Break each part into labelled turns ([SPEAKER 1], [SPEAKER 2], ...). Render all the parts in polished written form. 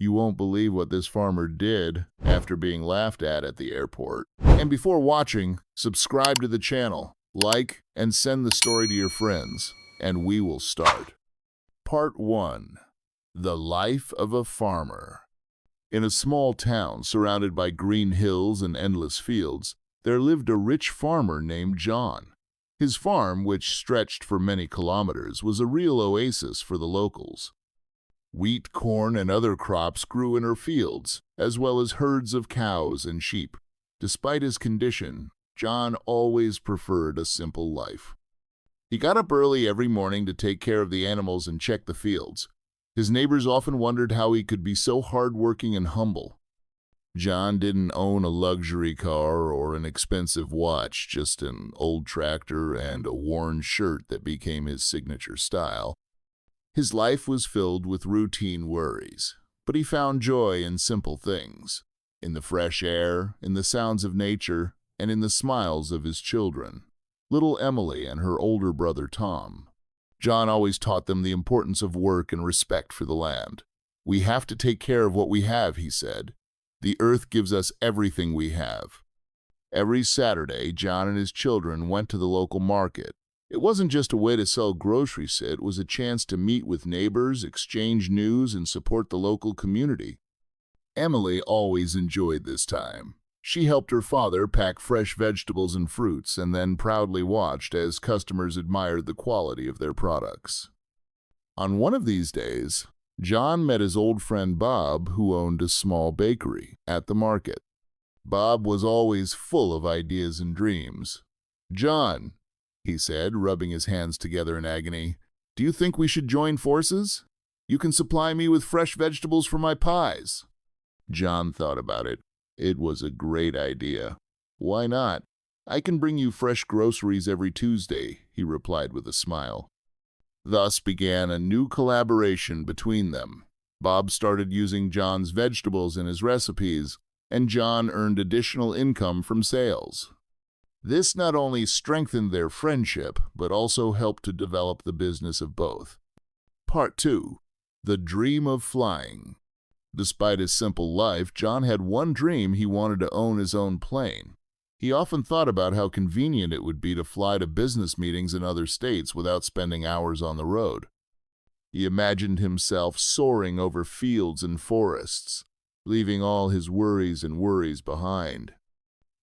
[SPEAKER 1] You won't believe what this farmer did after being laughed at the airport. And before watching, subscribe to the channel, like, and send the story to your friends, and we will start. Part 1. The Life of a Farmer. In a small town surrounded by green hills and endless fields, there lived a rich farmer named John. His farm, which stretched for many kilometers, was a real oasis for the locals. Wheat, corn, and other crops grew in her fields, as well as herds of cows and sheep. Despite his condition, John always preferred a simple life. He got up early every morning to take care of the animals and check the fields. His neighbors often wondered how he could be so hardworking and humble. John didn't own a luxury car or an expensive watch, just an old tractor and a worn shirt that became his signature style. His life was filled with routine worries, but he found joy in simple things, in the fresh air, in the sounds of nature, and in the smiles of his children, little Emily and her older brother Tom. John always taught them the importance of work and respect for the land. "We have to take care of what we have," he said. "The earth gives us everything we have." Every Saturday, John and his children went to the local market. It wasn't just a way to sell groceries, it was a chance to meet with neighbors, exchange news, and support the local community. Emily always enjoyed this time. She helped her father pack fresh vegetables and fruits and then proudly watched as customers admired the quality of their products. On one of these days, John met his old friend Bob, who owned a small bakery, at the market. Bob was always full of ideas and dreams. "John," he said, rubbing his hands together in agony, "do you think we should join forces? You can supply me with fresh vegetables for my pies." John thought about it. It was a great idea. "Why not? I can bring you fresh groceries every Tuesday," he replied with a smile. Thus began a new collaboration between them. Bob started using John's vegetables in his recipes, and John earned additional income from sales. This not only strengthened their friendship, but also helped to develop the business of both. Part 2. The Dream of Flying. Despite his simple life, John had one dream: he wanted to own his own plane. He often thought about how convenient it would be to fly to business meetings in other states without spending hours on the road. He imagined himself soaring over fields and forests, leaving all his worries behind.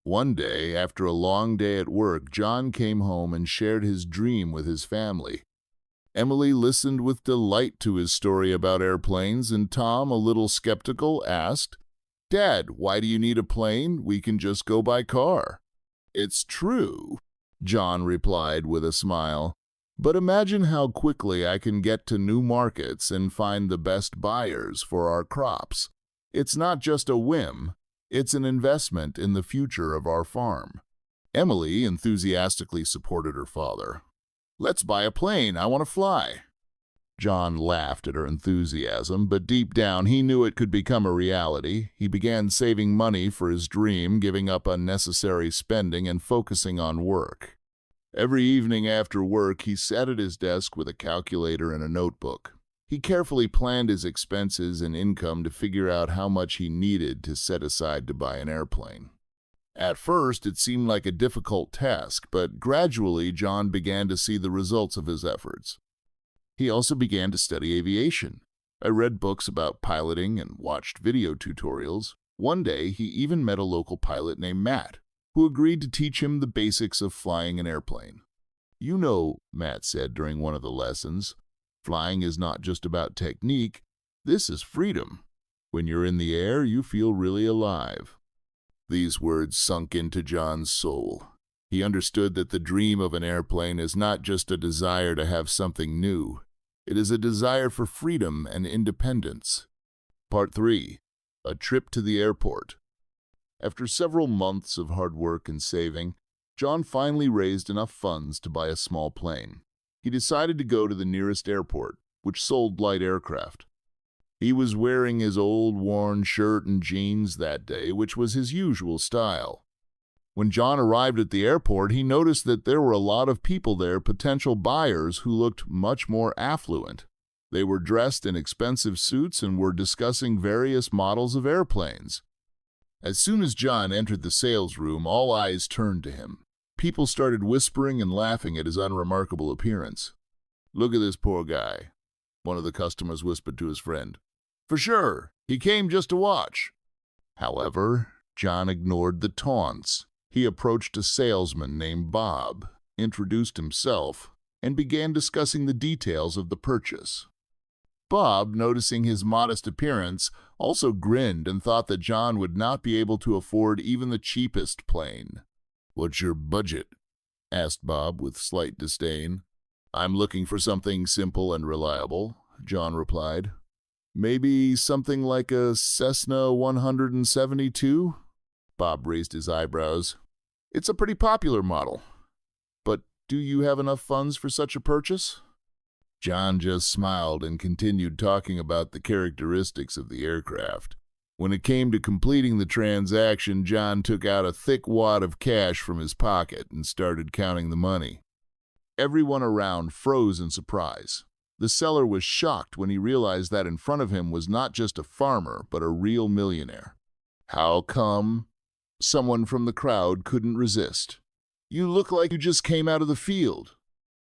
[SPEAKER 1] One day, after a long day at work, John came home and shared his dream with his family. Emily listened with delight to his story about airplanes, and Tom, a little skeptical, asked, "Dad, why do you need a plane? We can just go by car." "It's true," John replied with a smile, "but imagine how quickly I can get to new markets and find the best buyers for our crops. It's not just a whim. It's an investment in the future of our farm." Emily enthusiastically supported her father. "Let's buy a plane. I want to fly." John laughed at her enthusiasm, but deep down he knew it could become a reality. He began saving money for his dream, giving up unnecessary spending and focusing on work. Every evening after work, he sat at his desk with a calculator and a notebook. He carefully planned his expenses and income to figure out how much he needed to set aside to buy an airplane. At first, it seemed like a difficult task, but gradually John began to see the results of his efforts. He also began to study aviation. I read books about piloting and watched video tutorials. One day, he even met a local pilot named Matt, who agreed to teach him the basics of flying an airplane. "You know," Matt said during one of the lessons, "flying is not just about technique. This is freedom. When you're in the air, you feel really alive." These words sunk into John's soul. He understood that the dream of an airplane is not just a desire to have something new. It is a desire for freedom and independence. Part 3. A Trip to the Airport. After several months of hard work and saving, John finally raised enough funds to buy a small plane. He decided to go to the nearest airport, which sold light aircraft. He was wearing his old worn shirt and jeans that day, which was his usual style. When John arrived at the airport, he noticed that there were a lot of people there, potential buyers who looked much more affluent. They were dressed in expensive suits and were discussing various models of airplanes. As soon as John entered the sales room, all eyes turned to him. People started whispering and laughing at his unremarkable appearance. "Look at this poor guy," one of the customers whispered to his friend. "For sure, he came just to watch." However, John ignored the taunts. He approached a salesman named Bob, introduced himself, and began discussing the details of the purchase. Bob, noticing his modest appearance, also grinned and thought that John would not be able to afford even the cheapest plane. "What's your budget?" asked Bob with slight disdain. "I'm looking for something simple and reliable," John replied. "Maybe something like a Cessna 172? Bob raised his eyebrows. "It's a pretty popular model. But do you have enough funds for such a purchase?" John just smiled and continued talking about the characteristics of the aircraft. When it came to completing the transaction, John took out a thick wad of cash from his pocket and started counting the money. Everyone around froze in surprise. The seller was shocked when he realized that in front of him was not just a farmer, but a real millionaire. "How come?" Someone from the crowd couldn't resist. "You look like you just came out of the field."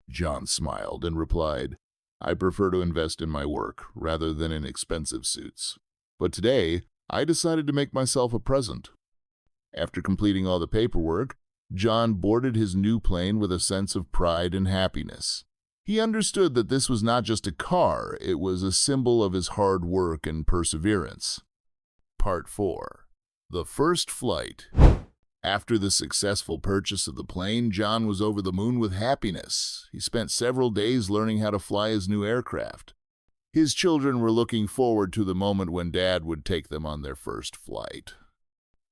[SPEAKER 1] John smiled and replied, "I prefer to invest in my work rather than in expensive suits. But today, I decided to make myself a present." After completing all the paperwork, John boarded his new plane with a sense of pride and happiness. He understood that this was not just a car, it was a symbol of his hard work and perseverance. Part 4. The First Flight. After the successful purchase of the plane, John was over the moon with happiness. He spent several days learning how to fly his new aircraft. His children were looking forward to the moment when Dad would take them on their first flight.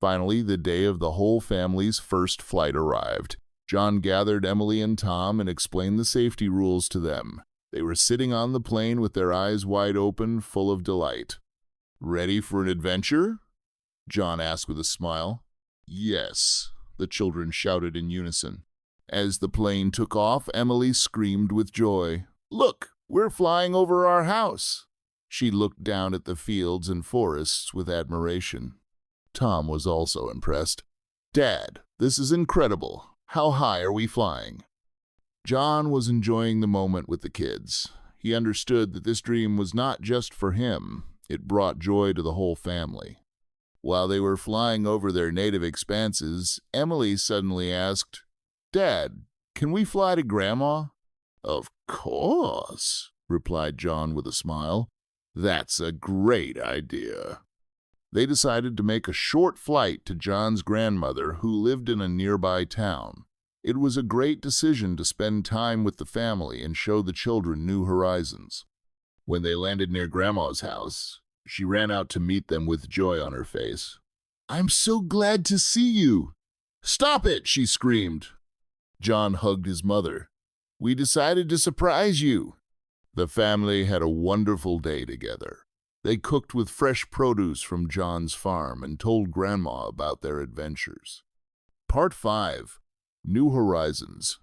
[SPEAKER 1] Finally, the day of the whole family's first flight arrived. John gathered Emily and Tom and explained the safety rules to them. They were sitting on the plane with their eyes wide open, full of delight. "Ready for an adventure?" John asked with a smile. "Yes," the children shouted in unison. As the plane took off, Emily screamed with joy. "Look, we're flying over our house." She looked down at the fields and forests with admiration. Tom was also impressed. "Dad, this is incredible. How high are we flying?" John was enjoying the moment with the kids. He understood that this dream was not just for him. It brought joy to the whole family. While they were flying over their native expanses, Emily suddenly asked, "Dad, can we fly to Grandma?" "Of course," replied John with a smile. "That's a great idea." They decided to make a short flight to John's grandmother, who lived in a nearby town. It was a great decision to spend time with the family and show the children new horizons. When they landed near Grandma's house, she ran out to meet them with joy on her face. "I'm so glad to see you." "Stop it!" she screamed. John hugged his mother. "We decided to surprise you." The family had a wonderful day together. They cooked with fresh produce from John's farm and told Grandma about their adventures. Part 5. New Horizons.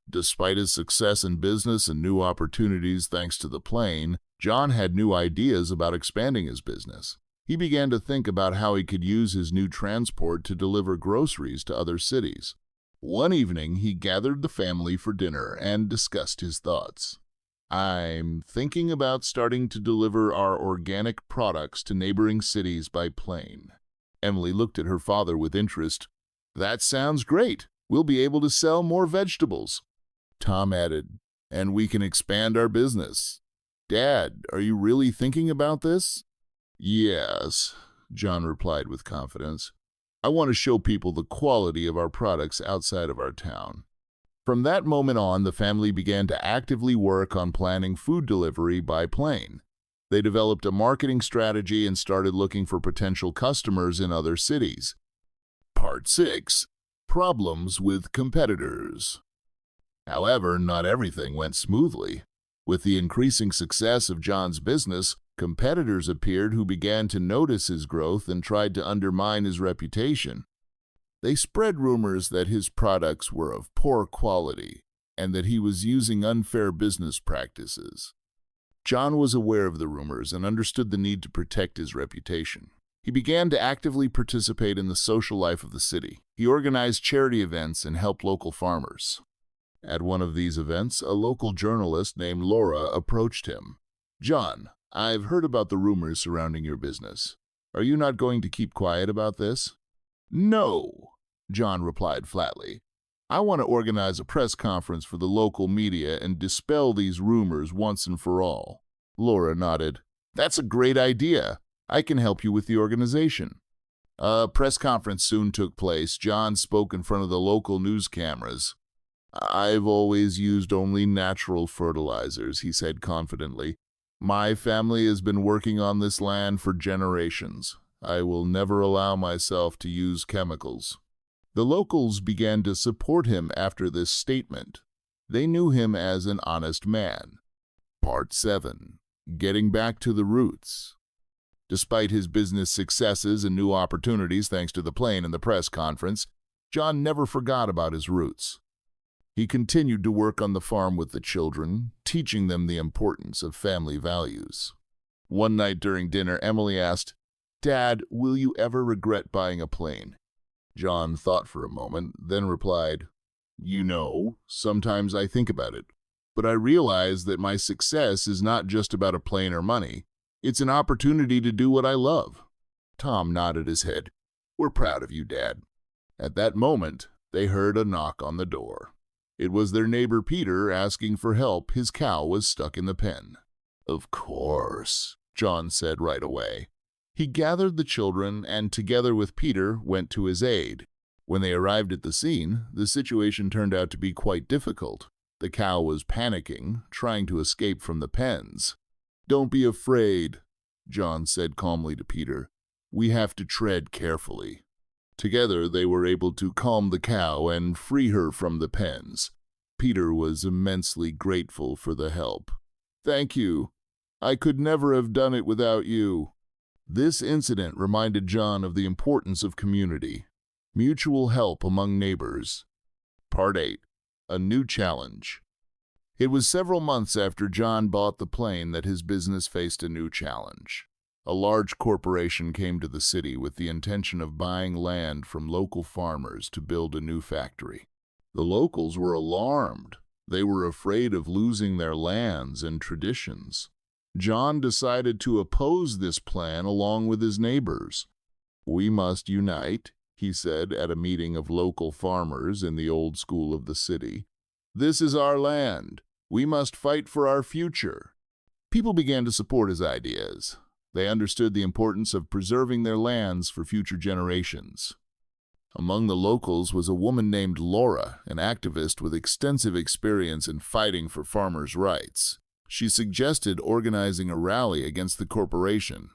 [SPEAKER 1] Despite his success in business and new opportunities thanks to the plane, John had new ideas about expanding his business. He began to think about how he could use his new transport to deliver groceries to other cities. One evening, he gathered the family for dinner and discussed his thoughts. "I'm thinking about starting to deliver our organic products to neighboring cities by plane." Emily looked at her father with interest. "That sounds great. We'll be able to sell more vegetables." Tom added, "And we can expand our business." "Dad, are you really thinking about this?" "Yes," John replied with confidence. "I want to show people the quality of our products outside of our town." From that moment on, the family began to actively work on planning food delivery by plane. They developed a marketing strategy and started looking for potential customers in other cities. Part 6. Problems with competitors. However, not everything went smoothly. With the increasing success of John's business, competitors appeared who began to notice his growth and tried to undermine his reputation. They spread rumors that his products were of poor quality and that he was using unfair business practices. John was aware of the rumors and understood the need to protect his reputation. He began to actively participate in the social life of the city. He organized charity events and helped local farmers. At one of these events, a local journalist named Laura approached him. "John, I've heard about the rumors surrounding your business. Are you not going to keep quiet about this?" "No," John replied flatly. "I want to organize a press conference for the local media and dispel these rumors once and for all." Laura nodded. "That's a great idea. I can help you with the organization." A press conference soon took place. John spoke in front of the local news cameras. "I've always used only natural fertilizers," he said confidently. "My family has been working on this land for generations. I will never allow myself to use chemicals." The locals began to support him after this statement. They knew him as an honest man. Part 7. Getting back to the roots. Despite his business successes and new opportunities thanks to the plane and the press conference, John never forgot about his roots. He continued to work on the farm with the children, teaching them the importance of family values. One night during dinner, Emily asked, "Dad, will you ever regret buying a plane?" John thought for a moment, then replied, "Sometimes I think about it, but I realize that my success is not just about a plane or money. It's an opportunity to do what I love." Tom nodded his head. "We're proud of you, Dad." At that moment, they heard a knock on the door. It was their neighbor Peter asking for help. His cow was stuck in the pen. "Of course," John said right away. He gathered the children and, together with Peter, went to his aid. When they arrived at the scene, the situation turned out to be quite difficult. The cow was panicking, trying to escape from the pens. "Don't be afraid," John said calmly to Peter. "We have to tread carefully." Together, they were able to calm the cow and free her from the pens. Peter was immensely grateful for the help. "Thank you. I could never have done it without you." This incident reminded John of the importance of community, mutual help among neighbors. Part 8. A new challenge. It was several months after John bought the plane that his business faced a new challenge. A large corporation came to the city with the intention of buying land from local farmers to build a new factory. The locals were alarmed. They were afraid of losing their lands and traditions. John decided to oppose this plan along with his neighbors. "We must unite," he said at a meeting of local farmers in the old school of the city. "This is our land. We must fight for our future." People began to support his ideas. They understood the importance of preserving their lands for future generations. Among the locals was a woman named Laura, an activist with extensive experience in fighting for farmers' rights. She suggested organizing a rally against the corporation.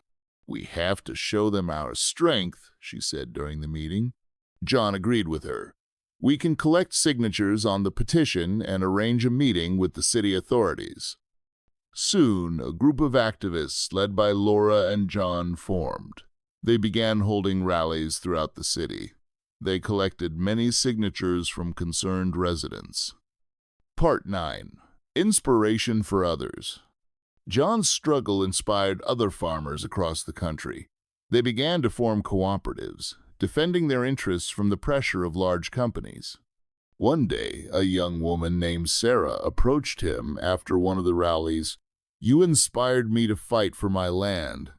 [SPEAKER 1] "We have to show them our strength," she said during the meeting. John agreed with her. "We can collect signatures on the petition and arrange a meeting with the city authorities." Soon, a group of activists led by Laura and John formed. They began holding rallies throughout the city. They collected many signatures from concerned residents. Part 9. Inspiration for others. John's struggle inspired other farmers across the country. They began to form cooperatives, defending their interests from the pressure of large companies. One day, a young woman named Sarah approached him after one of the rallies. "You inspired me to fight for my land.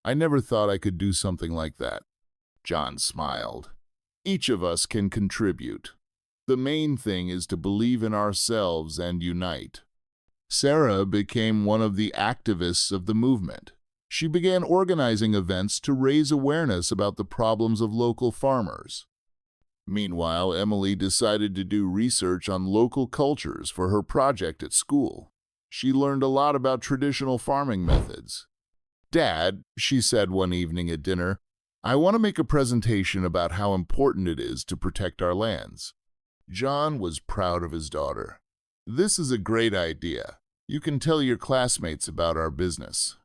[SPEAKER 1] I never thought I could do something like that." John smiled. "Each of us can contribute. The main thing is to believe in ourselves and unite." Sarah became one of the activists of the movement. She began organizing events to raise awareness about the problems of local farmers. Meanwhile, Emily decided to do research on local cultures for her project at school. She learned a lot about traditional farming methods. "Dad," she said one evening at dinner, "I want to make a presentation about how important it is to protect our lands." John was proud of his daughter. "This is a great idea. You can tell your classmates about our business."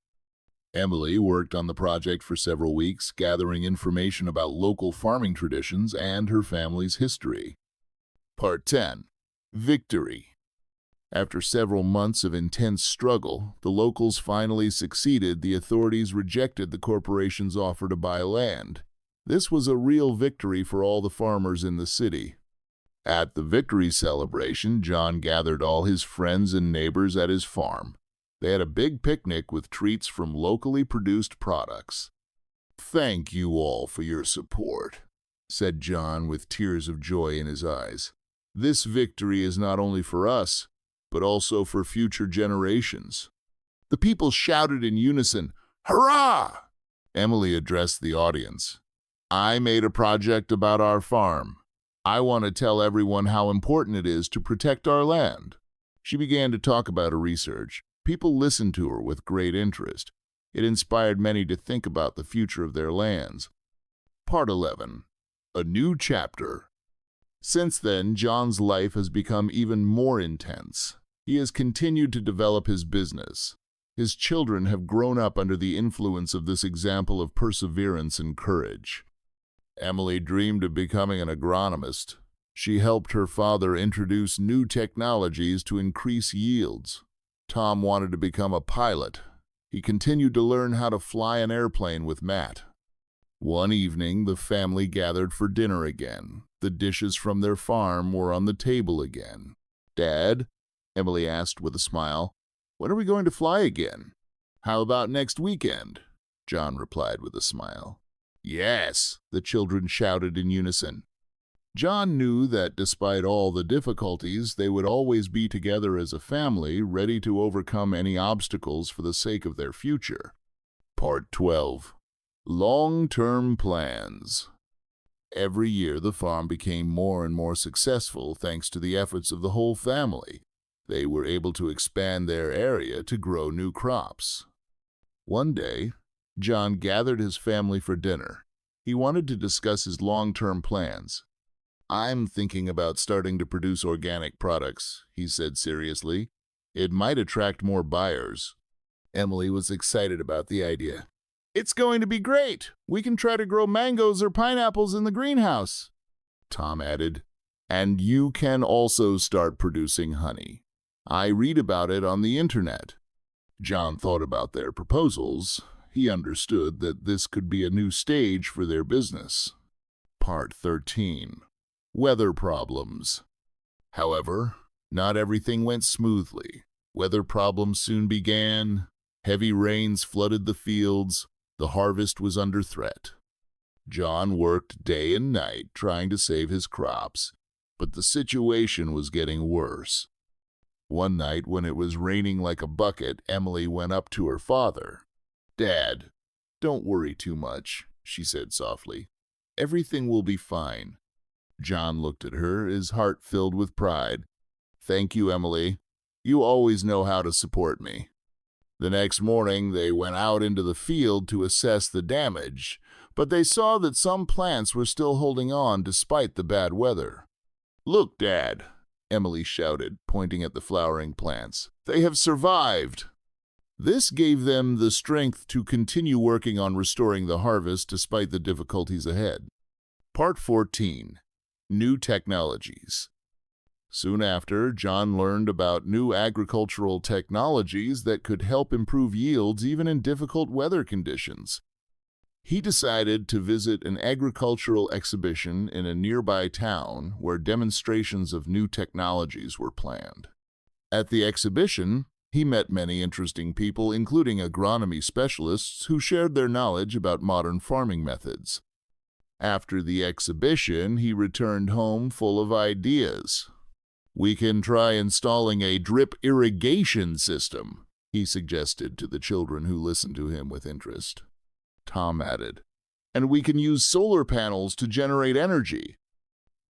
[SPEAKER 1] Emily worked on the project for several weeks, gathering information about local farming traditions and her family's history. Part 10. Victory. After several months of intense struggle, the locals finally succeeded. The authorities rejected the corporation's offer to buy land. This was a real victory for all the farmers in the city. At the victory celebration, John gathered all his friends and neighbors at his farm. They had a big picnic with treats from locally produced products. "Thank you all for your support," said John with tears of joy in his eyes. "This victory is not only for us, but also for future generations." The people shouted in unison, "Hurrah!" Emily addressed the audience. "I made a project about our farm. I want to tell everyone how important it is to protect our land." She began to talk about her research. People listened to her with great interest. It inspired many to think about the future of their lands. Part 11. A New Chapter. Since then, John's life has become even more intense. He has continued to develop his business. His children have grown up under the influence of this example of perseverance and courage. Emily dreamed of becoming an agronomist. She helped her father introduce new technologies to increase yields. Tom wanted to become a pilot. He continued to learn how to fly an airplane with Matt. One evening, the family gathered for dinner again. The dishes from their farm were on the table again. "Dad," Emily asked with a smile, "when are we going to fly again?" "How about next weekend?" John replied with a smile. "Yes," the children shouted in unison. John knew that despite all the difficulties, they would always be together as a family, ready to overcome any obstacles for the sake of their future. Part 12. Long-term plans. Every year, the farm became more and more successful thanks to the efforts of the whole family. They were able to expand their area to grow new crops. One day, John gathered his family for dinner. He wanted to discuss his long-term plans. "I'm thinking about starting to produce organic products," he said seriously. "It might attract more buyers." Emily was excited about the idea. "It's going to be great! We can try to grow mangoes or pineapples in the greenhouse." Tom added, "And you can also start producing honey. I read about it on the internet." John thought about their proposals. He understood that this could be a new stage for their business. Part 13. Weather problems. However, not everything went smoothly. Weather problems soon began. Heavy rains flooded the fields. The harvest was under threat. John worked day and night trying to save his crops, but the situation was getting worse. One night, when it was raining like a bucket, Emily went up to her father. "Dad, don't worry too much," she said softly. "Everything will be fine." John looked at her, his heart filled with pride. "Thank you, Emily. You always know how to support me." The next morning, they went out into the field to assess the damage, but they saw that some plants were still holding on despite the bad weather. "Look, Dad," Emily shouted, pointing at the flowering plants. "They have survived." This gave them the strength to continue working on restoring the harvest despite the difficulties ahead. Part 14. New technologies. Soon after, John learned about new agricultural technologies that could help improve yields even in difficult weather conditions. He decided to visit an agricultural exhibition in a nearby town where demonstrations of new technologies were planned. At the exhibition, he met many interesting people, including agronomy specialists who shared their knowledge about modern farming methods. After the exhibition, he returned home full of ideas. "We can try installing a drip irrigation system," he suggested to the children who listened to him with interest. Tom added, "And we can use solar panels to generate energy."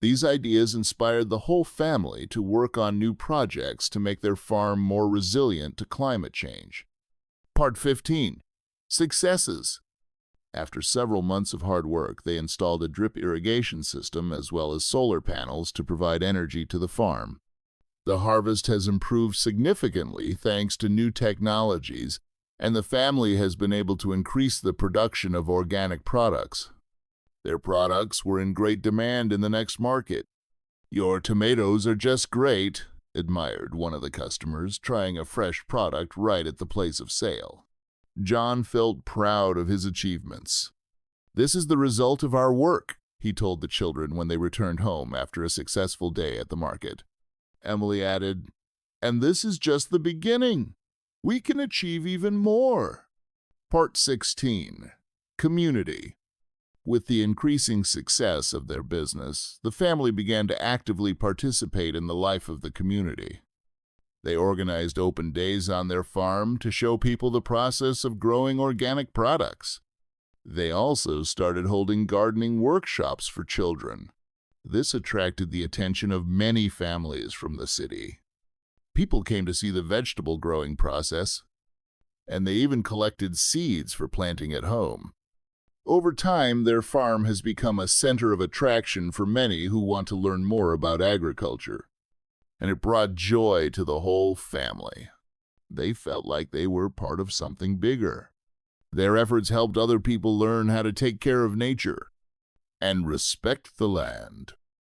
[SPEAKER 1] These ideas inspired the whole family to work on new projects to make their farm more resilient to climate change. Part 15. Successes. After several months of hard work, they installed a drip irrigation system as well as solar panels to provide energy to the farm. The harvest has improved significantly thanks to new technologies, and the family has been able to increase the production of organic products. Their products were in great demand in the next market. "Your tomatoes are just great," admired one of the customers, trying a fresh product right at the place of sale. John felt proud of his achievements. "This is the result of our work," he told the children when they returned home after a successful day at the market. Emily added, "And this is just the beginning. We can achieve even more." Part 16. Community. With the increasing success of their business, the family began to actively participate in the life of the community. They organized open days on their farm to show people the process of growing organic products. They also started holding gardening workshops for children. This attracted the attention of many families from the city. People came to see the vegetable growing process, and they even collected seeds for planting at home. Over time, their farm has become a center of attraction for many who want to learn more about agriculture, and it brought joy to the whole family. They felt like they were part of something bigger. Their efforts helped other people learn how to take care of nature and respect the land.